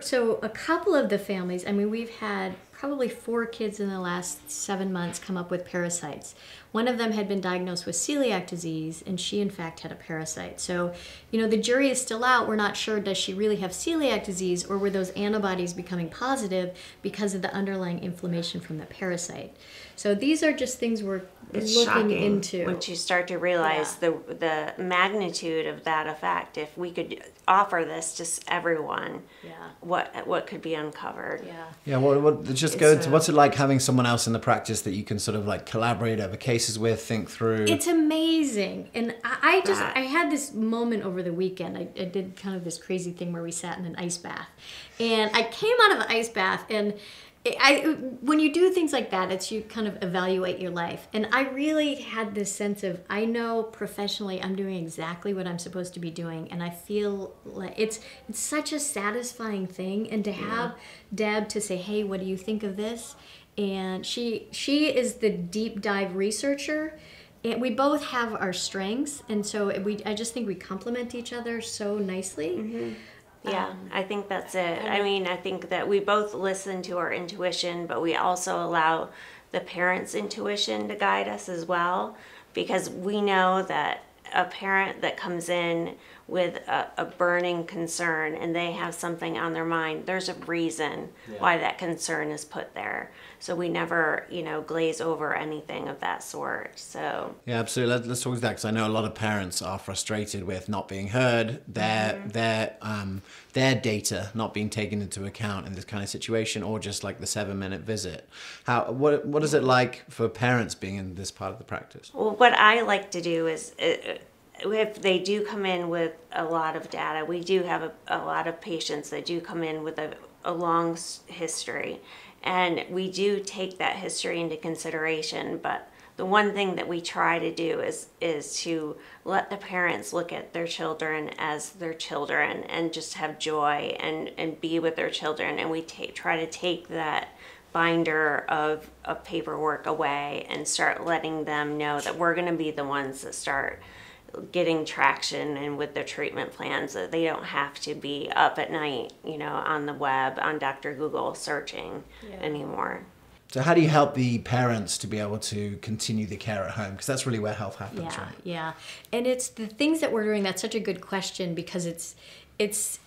So a couple of the families, I mean, we've had probably 4 kids in the last 7 months come up with parasites. One of them had been diagnosed with celiac disease, and she in fact had a parasite. So, the jury is still out. We're not sure, does she really have celiac disease, or were those antibodies becoming positive because of the underlying inflammation from the parasite? So these are just things we're looking into. Once you start to realize the magnitude of that effect, if we could offer this to everyone, what could be uncovered? What's it like having someone else in the practice that you can sort of like collaborate over cases with, think through? It's amazing. And I had this moment over the weekend. I did kind of this crazy thing where we sat in an ice bath, and I came out of the ice bath, and when you do things like that, it's you kind of evaluate your life. And I really had this sense of, I know professionally I'm doing exactly what I'm supposed to be doing. And I feel like it's such a satisfying thing. And to have Deb to say, hey, what do you think of this? And she is the deep dive researcher. And we both have our strengths. And so I just think we complement each other so nicely. Mm-hmm. Yeah, I think that's it. I mean, I think that we both listen to our intuition, but we also allow the parents' intuition to guide us as well, because we know that a parent that comes in with a burning concern and they have something on their mind, there's a reason why that concern is put there. So we never, glaze over anything of that sort. So yeah, absolutely. Let's talk about that, because I know a lot of parents are frustrated with not being heard, their data not being taken into account in this kind of situation, or just like the 7-minute visit. What is it like for parents being in this part of the practice? Well, what I like to do is, if they do come in with a lot of data, we do have a lot of patients that do come in with a long history. And we do take that history into consideration, but the one thing that we try to do is to let the parents look at their children as their children and just have joy and be with their children. And we try to take that binder of paperwork away and start letting them know that we're going to be the ones that start getting traction and with their treatment plans, that they don't have to be up at night, on the web, on Dr. Google searching anymore. So how do you help the parents to be able to continue the care at home? Because that's really where health happens, right? Yeah. And it's the things that we're doing. That's such a good question, because it's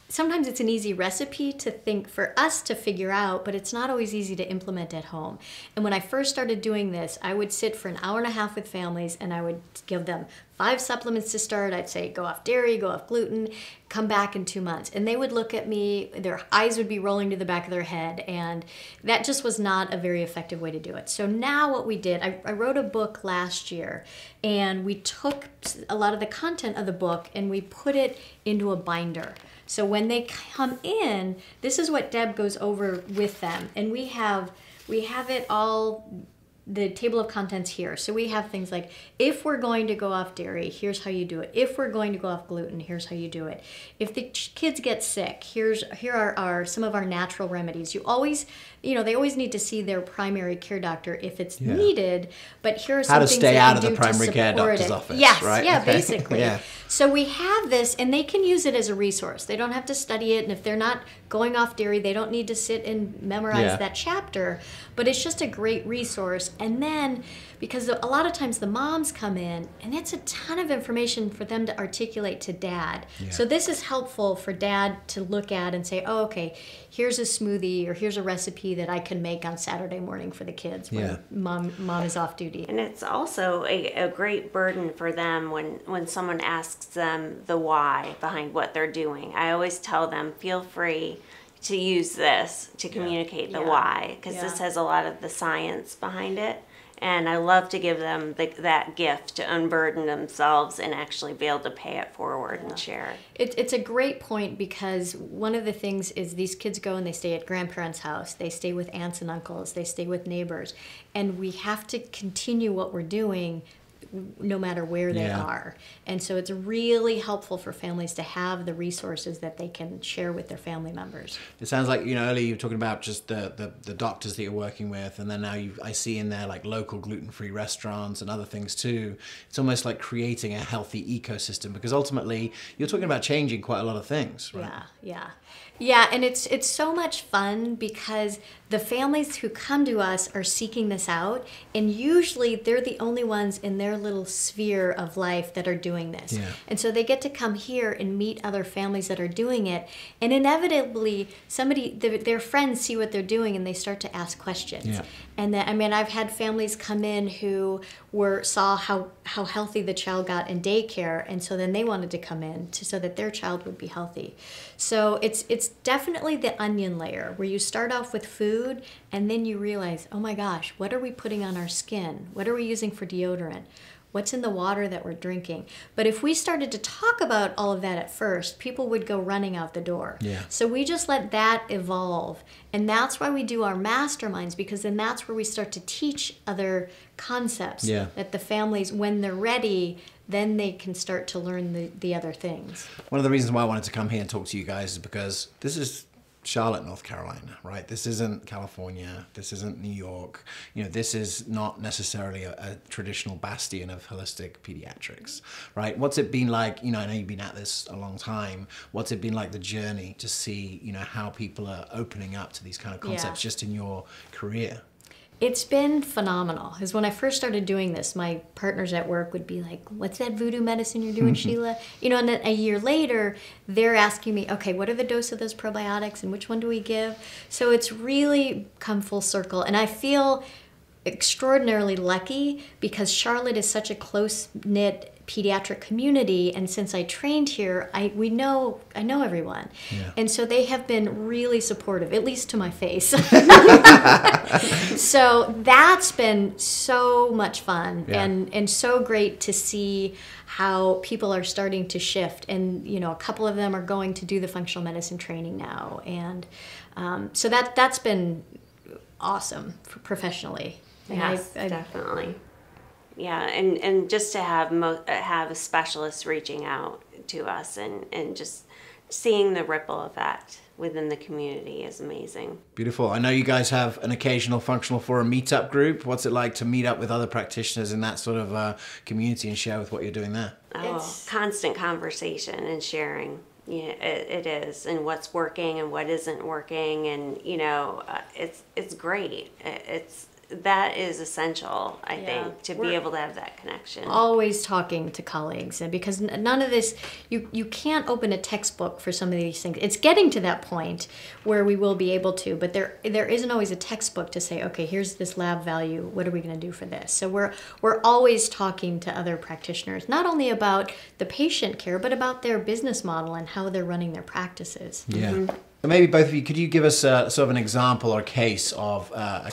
sometimes it's an easy recipe to think for us to figure out, but it's not always easy to implement at home. And when I first started doing this, I would sit for an hour and a half with families, and I would give them 5 supplements to start. I'd say, go off dairy, go off gluten, come back in 2 months. And they would look at me, their eyes would be rolling to the back of their head, and that just was not a very effective way to do it. So now what we did, I wrote a book last year, and we took a lot of the content of the book and we put it into a binder. So when they come in, this is what Deb goes over with them. And we have it all the table of contents here. So we have things like, if we're going to go off dairy, here's how you do it. If we're going to go off gluten, here's how you do it. If the kids get sick, here are some of our natural remedies. You always, they always need to see their primary care doctor if it's needed, but here are some things stay out that of you the do to primary care support doctor's it. office, yes, right? Yeah, Okay. basically. Yeah. So we have this, and they can use it as a resource. They don't have to study it, and if they're not going off dairy, they don't need to sit and memorize that chapter, but it's just a great resource. And then, because a lot of times the moms come in, and it's a ton of information for them to articulate to dad. Yeah. So this is helpful for dad to look at and say, oh, okay, here's a smoothie, or here's a recipe that I can make on Saturday morning for the kids when mom is off duty. And it's also a great burden for them when someone asks them the why behind what they're doing. I always tell them, feel free to use this to communicate the why, because this has a lot of the science behind it. And I love to give them that gift to unburden themselves and actually be able to pay it forward and share it. It's a great point, because one of the things is these kids go and they stay at grandparents' house, they stay with aunts and uncles, they stay with neighbors, and we have to continue what we're doing no matter where they are. And so it's really helpful for families to have the resources that they can share with their family members. It sounds like, earlier you were talking about just the doctors that you're working with, and then now I see in there like local gluten-free restaurants and other things too. It's almost like creating a healthy ecosystem, because ultimately you're talking about changing quite a lot of things, right? Yeah, and it's so much fun, because the families who come to us are seeking this out, and usually they're the only ones in their little sphere of life that are doing this. Yeah. And so they get to come here and meet other families that are doing it, and inevitably their friends see what they're doing and they start to ask questions. Yeah. And I've had families come in who saw how healthy the child got in daycare, and so then they wanted to come in so that their child would be healthy. So it's definitely the onion layer, where you start off with food and then you realize, oh my gosh, what are we putting on our skin? What are we using for deodorant? What's in the water that we're drinking? But if we started to talk about all of that at first, people would go running out the door. Yeah. So we just let that evolve. And that's why we do our masterminds, because then that's where we start to teach other concepts that the families, when they're ready, then they can start to learn the other things. One of the reasons why I wanted to come here and talk to you guys is because this is Charlotte, North Carolina, right? This isn't California. This isn't New York. This is not necessarily a traditional bastion of holistic pediatrics, right? What's it been like? I know you've been at this a long time. What's it been like, the journey to see, how people are opening up to these kind of concepts just in your career? It's been phenomenal. Because when I first started doing this, my partners at work would be like, what's that voodoo medicine you're doing, Sheila? And then a year later, they're asking me, okay, what are the dose of those probiotics and which one do we give? So it's really come full circle. And I feel extraordinarily lucky, because Charlotte is such a close-knit pediatric community, and since I trained here, I know everyone. And so they have been really supportive, at least to my face. So that's been so much fun, and so great to see how people are starting to shift. And a couple of them are going to do the functional medicine training now, and so that's been awesome professionally. Yes, definitely. Yeah, and just to have specialists reaching out to us and just seeing the ripple effect within the community is amazing. Beautiful. I know you guys have an occasional functional forum meetup group. What's it like to meet up with other practitioners in that sort of community and share with what you're doing there? It's constant conversation and sharing. It is, and what's working and what isn't working, and it's great. That is essential, I think, to be able to have that connection. Always talking to colleagues, and because none of this, you can't open a textbook for some of these things. It's getting to that point where we will be able to, but there isn't always a textbook to say, okay, here's this lab value, what are we going to do for this? So we're always talking to other practitioners, not only about the patient care, but about their business model and how they're running their practices. Yeah. So maybe both of you, could you give us sort of an example or case of a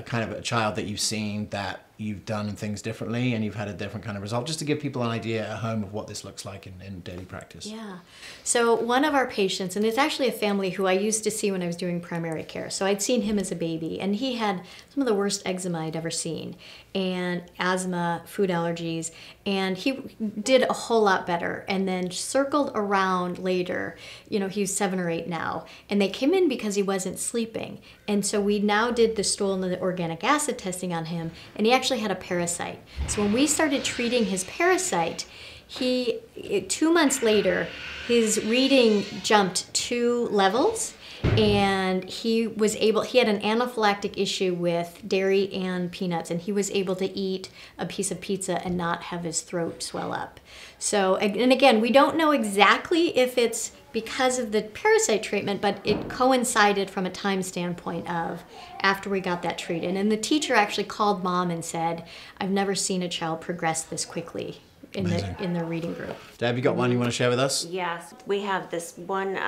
kind of a child that you've seen that you've done things differently and you've had a different kind of result, just to give people an idea at home of what this looks like in daily practice. Yeah. So one of our patients, and it's actually a family who I used to see when I was doing primary care. So I'd seen him as a baby, and he had some of the worst eczema I'd ever seen, and asthma, food allergies, and he did a whole lot better, and then circled around later. You know, he's 7 or 8 now, and they came in because he wasn't sleeping. And so we now did the stool and the organic acid testing on him, and he actually had a parasite. So when we started treating his parasite, 2 months later, his reading jumped 2 levels, and he had an anaphylactic issue with dairy and peanuts, and he was able to eat a piece of pizza and not have his throat swell up. So, and again, we don't know exactly if it's because of the parasite treatment, but it coincided from a time standpoint of after we got that treated. And the teacher actually called mom and said, "I've never seen a child progress this quickly in the reading group." Deb, you got one you want to share with us? Yes, we have this one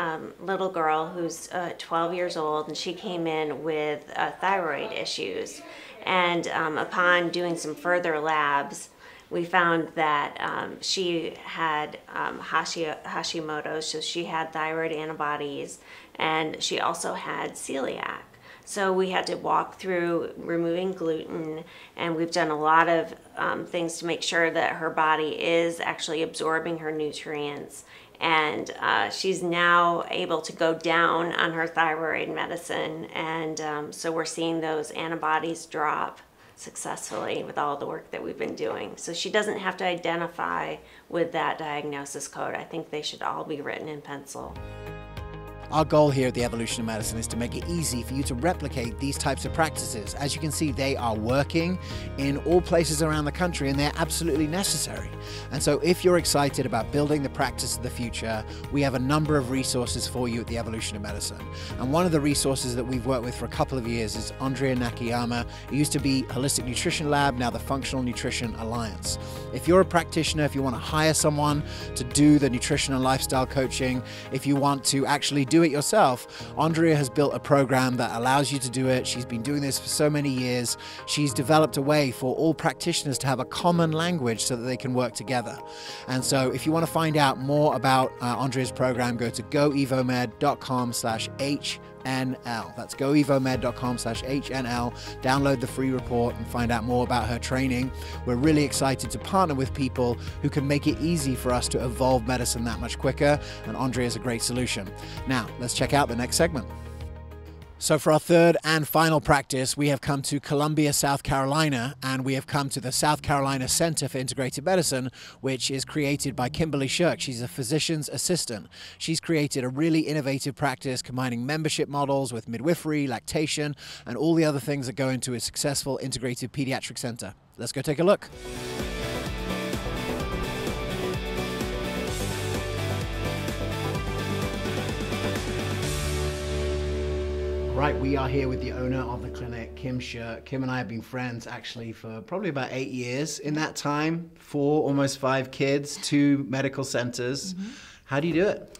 little girl who's 12 years old, and she came in with thyroid issues. And upon doing some further labs, we found that she had Hashimoto's, so she had thyroid antibodies, and she also had celiac. So we had to walk through removing gluten, and we've done a lot of things to make sure that her body is actually absorbing her nutrients. And she's now able to go down on her thyroid medicine, and so we're seeing those antibodies drop successfully with all the work that we've been doing. So she doesn't have to identify with that diagnosis code. I think they should all be written in pencil. Our goal here at the Evolution of Medicine is to make it easy for you to replicate these types of practices. As you can see, they are working in all places around the country, and they're absolutely necessary. And so if you're excited about building the practice of the future, we have a number of resources for you at the Evolution of Medicine. And one of the resources that we've worked with for a couple of years is Andrea Nakayama. It used to be Holistic Nutrition Lab, now the Functional Nutrition Alliance. If you're a practitioner, if you want to hire someone to do the nutrition and lifestyle coaching, if you want to actually do it yourself, Andrea has built a program that allows you to do it. She's been doing this for so many years. She's developed a way for all practitioners to have a common language so that they can work together. And so if you want to find out more about Andrea's program, go to goevomed.com/HNL. That's goevomed.com/HNL. Download the free report and find out more about her training. We're really excited to partner with people who can make it easy for us to evolve medicine that much quicker, and Andrea is a great solution. Now, let's check out the next segment. So for our third and final practice, we have come to Columbia, South Carolina, and we have come to the South Carolina Center for Integrative Medicine, which is created by Kimberly Shirk. She's a physician's assistant. She's created a really innovative practice combining membership models with midwifery, lactation, and all the other things that go into a successful integrative pediatric center. Let's go take a look. Right, we are here with the owner of the clinic, Kim Shirk. Kim and I have been friends actually for probably about 8 years. In that time, 4, almost 5 kids, 2 medical centers. Mm-hmm. How do you do it?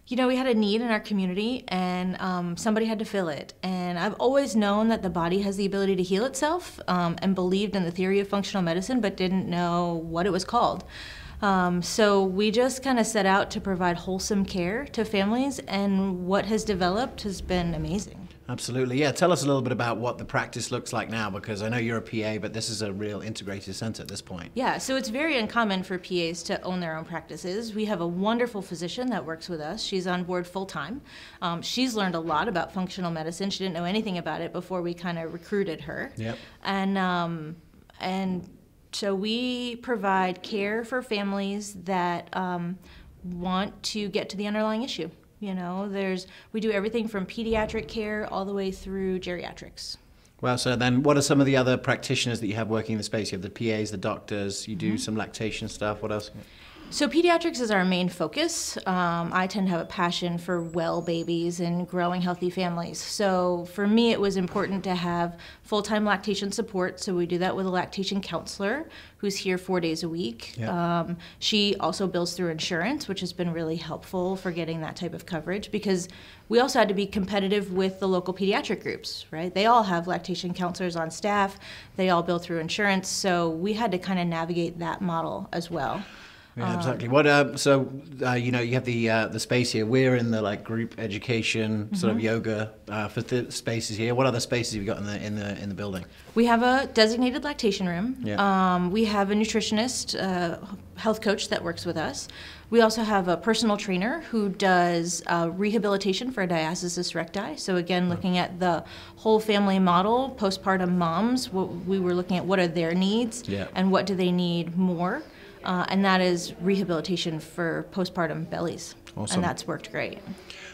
You know, we had a need in our community, and somebody had to fill it. And I've always known that the body has the ability to heal itself, and believed in the theory of functional medicine, but didn't know what it was called. So we just kind of set out to provide wholesome care to families, and what has developed has been amazing. Absolutely. Yeah, tell us a little bit about what the practice looks like now, because I know you're a PA, but this is a real integrated center at this point. Yeah, so it's very uncommon for PAs to own their own practices. We have a wonderful physician that works with us. She's on board full-time. She's learned a lot about functional medicine. She didn't know anything about it before we kind of recruited her. Yep. And so we provide care for families that want to get to the underlying issue. You know, we do everything from pediatric care all the way through geriatrics. Well, so then what are some of the other practitioners that you have working in the space? You have the PAs, the doctors, you do some lactation stuff, what else? So pediatrics is our main focus. I tend to have a passion for well babies and growing healthy families. So for me, it was important to have full-time lactation support. So we do that with a lactation counselor who's here 4 days a week. Yeah. She also bills through insurance, which has been really helpful for getting that type of coverage, because we also had to be competitive with the local pediatric groups, right? They all have lactation counselors on staff. They all bill through insurance. So we had to kind of navigate that model as well. Yeah, exactly. What you know, you have the space here. We're in the like group education sort of yoga for spaces here. What other spaces have you got in the building? We have a designated lactation room. Yeah. We have a nutritionist, health coach that works with us. We also have a personal trainer who does rehabilitation for diastasis recti. So again, looking at the whole family model, postpartum moms, we were looking at what are their needs and what do they need more. And that is rehabilitation for postpartum bellies. Awesome. And that's worked great.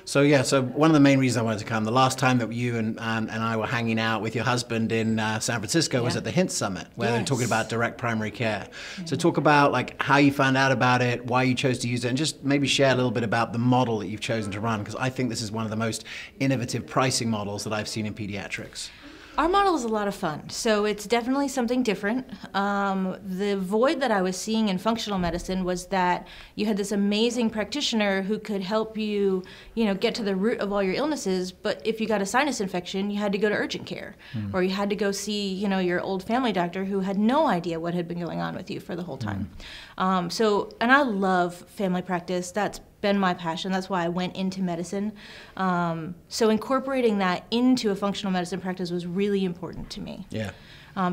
So yeah, so one of the main reasons I wanted to come, the last time that you and I were hanging out with your husband in San Francisco was at the HINT Summit, where they were talking about direct primary care. So talk about like how you found out about it, why you chose to use it, and just maybe share a little bit about the model that you've chosen to run, because I think this is one of the most innovative pricing models that I've seen in pediatrics. Our model is a lot of fun, so it's definitely something different. The void that I was seeing in functional medicine was that you had this amazing practitioner who could help you, get to the root of all your illnesses, but if you got a sinus infection, you had to go to urgent care, or you had to go see, your old family doctor who had no idea what had been going on with you for the whole time. And I love family practice. That's been my passion. That's why I went into medicine. So incorporating that into a functional medicine practice was really important to me. Yeah.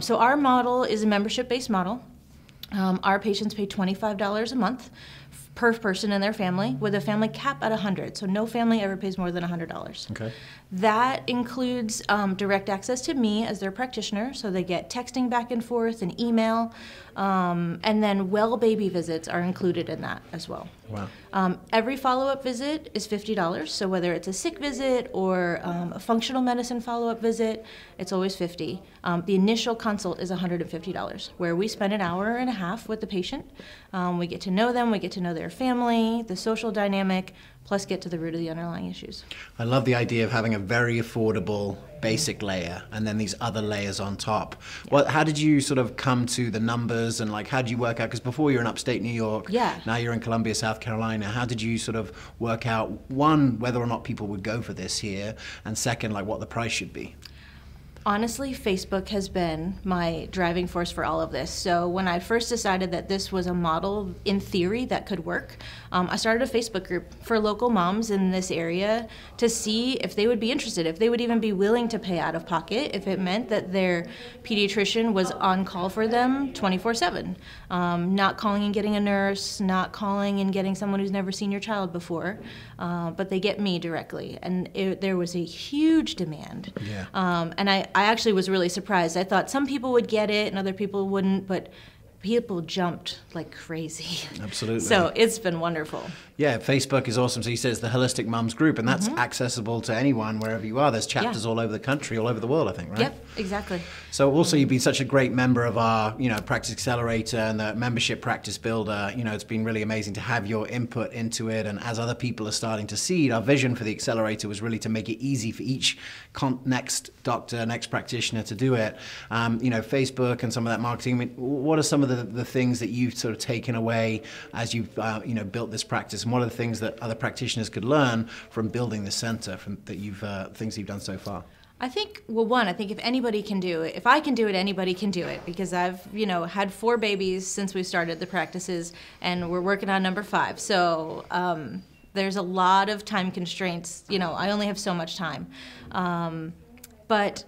So our model is a membership-based model. Our patients pay $25 a month per person and their family, with a family cap at $100. So no family ever pays more than $100. Okay. That includes direct access to me as their practitioner, so they get texting back and forth and email, and then well baby visits are included in that as well. Wow. Every follow-up visit is $50, so whether it's a sick visit or a functional medicine follow-up visit, it's always $50. The initial consult is $150, where we spend an hour and a half with the patient. We get to know them, we get to know their family, the social dynamic, plus get to the root of the underlying issues. I love the idea of having a very affordable basic layer and then these other layers on top. How did you sort of come to the numbers, and like how did you work out, because before you were in upstate New York, now you're in Columbia, South Carolina. How did you sort of work out, one, whether or not people would go for this here, and second, like what the price should be? Honestly, Facebook has been my driving force for all of this. So when I first decided that this was a model, in theory, that could work, I started a Facebook group for local moms in this area to see if they would be interested, if they would even be willing to pay out of pocket, if it meant that their pediatrician was on call for them 24/7, not calling and getting a nurse, not calling and getting someone who's never seen your child before, but they get me directly. And there was a huge demand. Yeah. And I actually was really surprised. I thought some people would get it and other people wouldn't, but people jumped like crazy. Absolutely. So it's been wonderful. Yeah, Facebook is awesome. So you said it's the Holistic Mums group, and that's accessible to anyone wherever you are. There's chapters all over the country, all over the world, I think, right? Yep, exactly. So also you've been such a great member of our, Practice Accelerator and the membership Practice Builder. It's been really amazing to have your input into it. And as other people are starting to see it, our vision for the Accelerator was really to make it easy for each next doctor, next practitioner to do it. Facebook and some of that marketing. I mean, what are some of the things that you've sort of taken away as you've, built this practice? And what are the things that other practitioners could learn from building this center, from things you've done so far? I think, I think if anybody can do it, if I can do it, anybody can do it, because I've, had 4 babies since we started the practices, and we're working on number 5. So there's a lot of time constraints. I only have so much time. But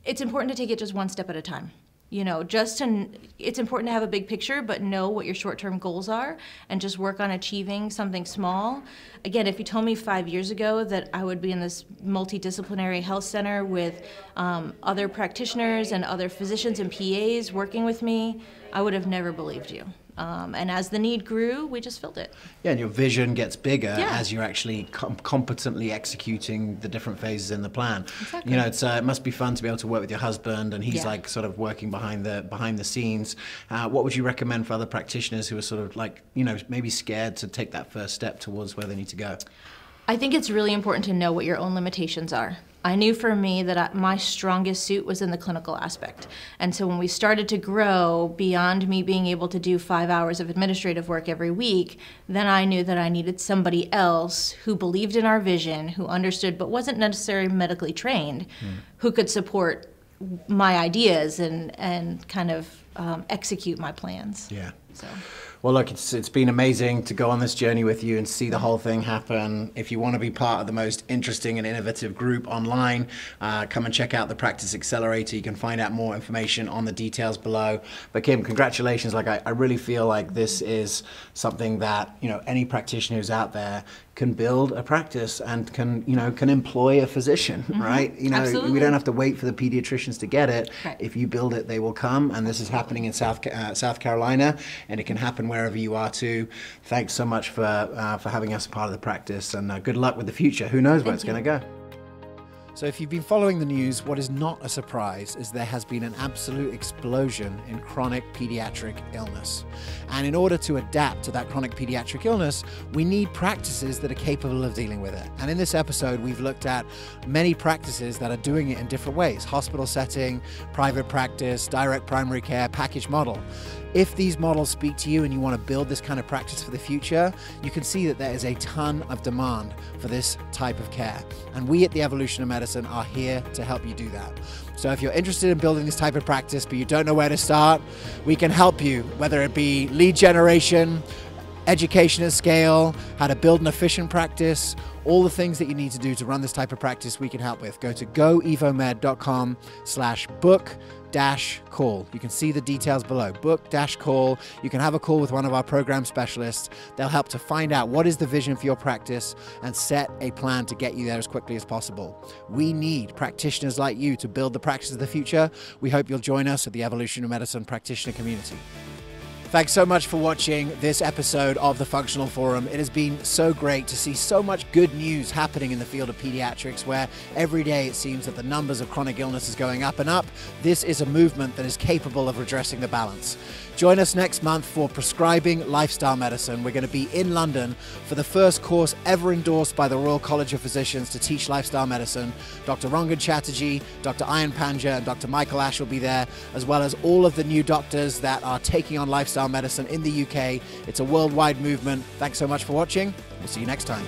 it's important to take it just one step at a time. It's important to have a big picture, but know what your short-term goals are and just work on achieving something small. Again, if you told me 5 years ago that I would be in this multidisciplinary health center with other practitioners and other physicians and PAs working with me, I would have never believed you. And as the need grew, we just filled it. Yeah, and your vision gets bigger Yeah. as you're actually competently executing the different phases in the plan. Exactly. You know, it must be fun to be able to work with your husband, and he's Yeah. like sort of working behind the scenes. What would you recommend for other practitioners who are sort of like, you know, maybe scared to take that first step towards where they need to go? I think it's really important to know what your own limitations are. I knew for me that my strongest suit was in the clinical aspect. And so when we started to grow beyond me being able to do 5 hours of administrative work every week, then I knew that I needed somebody else who believed in our vision, who understood but wasn't necessarily medically trained, who could support my ideas and kind of execute my plans. Yeah. So. Well, look, it's been amazing to go on this journey with you and see the whole thing happen. If you want to be part of the most interesting and innovative group online, come and check out the Practice Accelerator. You can find out more information on the details below. But Kim, congratulations. Like, I really feel like this is something that, you know, any practitioner who's out there can build a practice and can employ a physician, right? You know, Absolutely. we don't have to wait for the pediatricians to get it. Right. If you build it, they will come. And this is happening in South Carolina, and it can happen wherever you are too. Thanks so much for having us a part of the practice, and good luck with the future. Who knows where it's going to go? So if you've been following the news, what is not a surprise is there has been an absolute explosion in chronic pediatric illness. And in order to adapt to that chronic pediatric illness, we need practices that are capable of dealing with it. And in this episode, we've looked at many practices that are doing it in different ways: hospital setting, private practice, direct primary care, package model. If these models speak to you and you want to build this kind of practice for the future, you can see that there is a ton of demand for this type of care. And we at the Evolution of Medicine are here to help you do that. So if you're interested in building this type of practice, but you don't know where to start, we can help you, whether it be lead generation, education at scale, how to build an efficient practice, all the things that you need to do to run this type of practice, we can help with. Go to goevomed.com/book-call. You can see the details below. Book-call. You can have a call with one of our program specialists. They'll help to find out what is the vision for your practice and set a plan to get you there as quickly as possible. We need practitioners like you to build the practice of the future. We hope you'll join us at the Evolution of Medicine practitioner community. Thanks so much for watching this episode of the Functional Forum. It has been so great to see so much good news happening in the field of pediatrics, where every day it seems that the numbers of chronic illness is going up and up. This is a movement that is capable of redressing the balance. Join us next month for Prescribing Lifestyle Medicine. We're going to be in London for the first course ever endorsed by the Royal College of Physicians to teach lifestyle medicine. Dr. Rangan Chatterjee, Dr. Ayan Panja, and Dr. Michael Ash will be there, as well as all of the new doctors that are taking on lifestyle medicine in the UK. It's a worldwide movement. Thanks so much for watching. We'll see you next time.